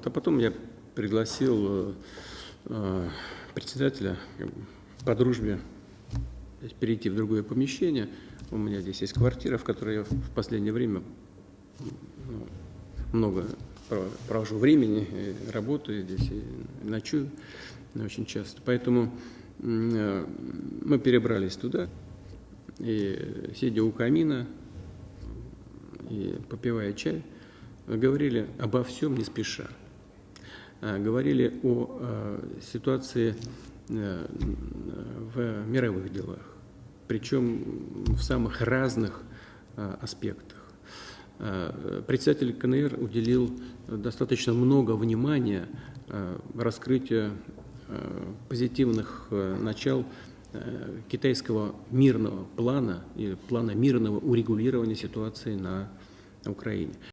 А потом я пригласил председателя по дружбе перейти в другое помещение. У меня здесь есть квартира, в которой я в последнее время много провожу времени, работаю здесь и ночую очень часто. Поэтому мы перебрались туда, и сидя у камина и попивая чай, говорили обо всем не спеша. Говорили о ситуации в мировых делах, причем в самых разных аспектах. Председатель КНР уделил достаточно много внимания раскрытию позитивных начал китайского мирного плана и плана мирного урегулирования ситуации на Украине.